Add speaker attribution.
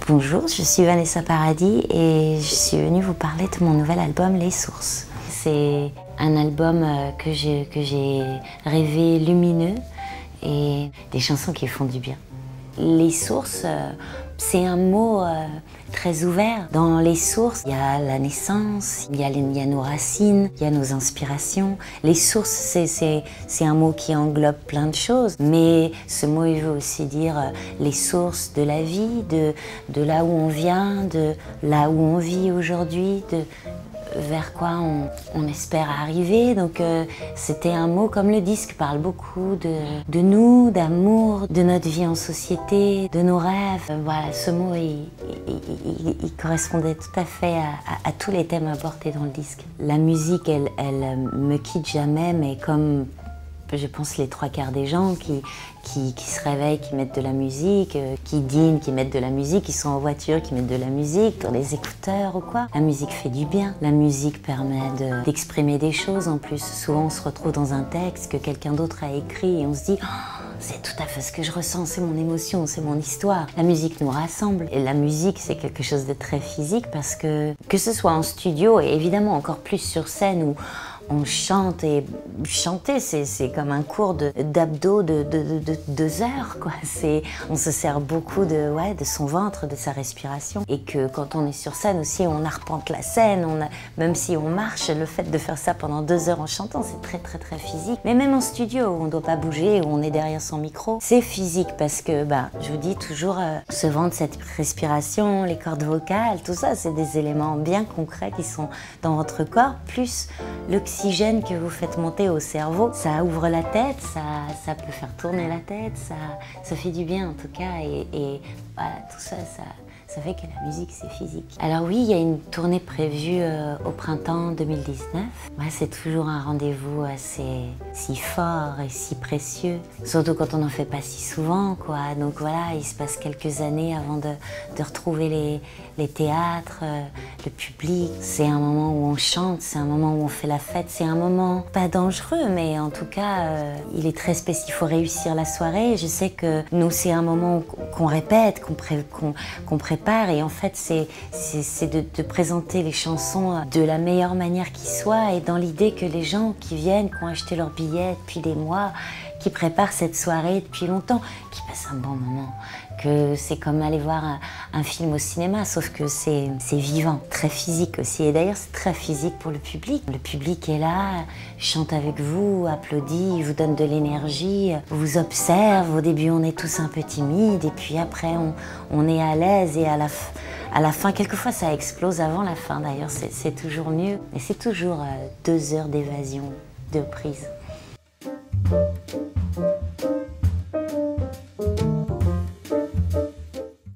Speaker 1: Bonjour, je suis Vanessa Paradis et je suis venue vous parler de mon nouvel album Les Sources. C'est un album que j'ai rêvé lumineux et des chansons qui font du bien. Les sources, c'est un mot très ouvert. Dans les sources, il y a la naissance, il y a nos racines, il y a nos inspirations. Les sources, c'est un mot qui englobe plein de choses, mais ce mot, il veut aussi dire les sources de la vie, de là où on vient, de là où on vit aujourd'hui, vers quoi on espère arriver. Donc c'était un mot, comme le disque parle beaucoup de nous, d'amour, de notre vie en société, de nos rêves. Voilà, ce mot il correspondait tout à fait à tous les thèmes abordés dans le disque. La musique, elle me quitte jamais, mais comme je pense les trois quarts des gens qui se réveillent, qui mettent de la musique, qui dînent, qui mettent de la musique, qui sont en voiture, qui mettent de la musique, dans les écouteurs ou quoi. La musique fait du bien. La musique permet d'exprimer des choses en plus. Souvent on se retrouve dans un texte que quelqu'un d'autre a écrit et on se dit oh, c'est tout à fait ce que je ressens, c'est mon émotion, c'est mon histoire. La musique nous rassemble et la musique c'est quelque chose de très physique parce que ce soit en studio et évidemment encore plus sur scène où on chante et chanter c'est comme un cours d'abdos de 2 heures quoi. On se sert beaucoup de son ventre, de sa respiration et que quand on est sur scène aussi on arpente la scène, même si on marche, le fait de faire ça pendant 2 heures en chantant c'est très physique. Mais même en studio où on ne doit pas bouger, où on est derrière son micro, c'est physique parce que je vous dis toujours ce ventre, cette respiration, les cordes vocales, tout ça c'est des éléments bien concrets qui sont dans votre corps, plus l'oxygène que vous faites monter au cerveau, ça ouvre la tête, ça peut faire tourner la tête, ça fait du bien en tout cas et voilà, tout ça fait que la musique c'est physique. Alors oui, il y a une tournée prévue au printemps 2019. C'est toujours un rendez-vous si fort et si précieux, surtout quand on n'en fait pas si souvent quoi. Donc voilà, il se passe quelques années avant de retrouver les théâtres, le public. C'est un moment où on chante, c'est un moment où on fait la fête, c'est un moment pas dangereux, mais en tout cas, il est très spécial. Il faut réussir la soirée. Je sais que nous, c'est un moment qu'on répète, qu'on prépare, et en fait, c'est de présenter les chansons de la meilleure manière qui soit, et dans l'idée que les gens qui viennent, qui ont acheté leur billet depuis des mois, qui préparent cette soirée depuis longtemps, qui passent un bon moment, que c'est comme aller voir un film au cinéma, sauf que c'est vivant, très physique aussi. Et d'ailleurs, c'est très physique pour le public. Le public est là, chante avec vous, applaudit, vous donne de l'énergie, vous observe. Au début, on est tous un peu timides, et puis après, on est à l'aise, et à la fin, quelquefois, ça explose avant la fin. D'ailleurs, c'est toujours mieux. Et c'est toujours 2 heures d'évasion, de prise.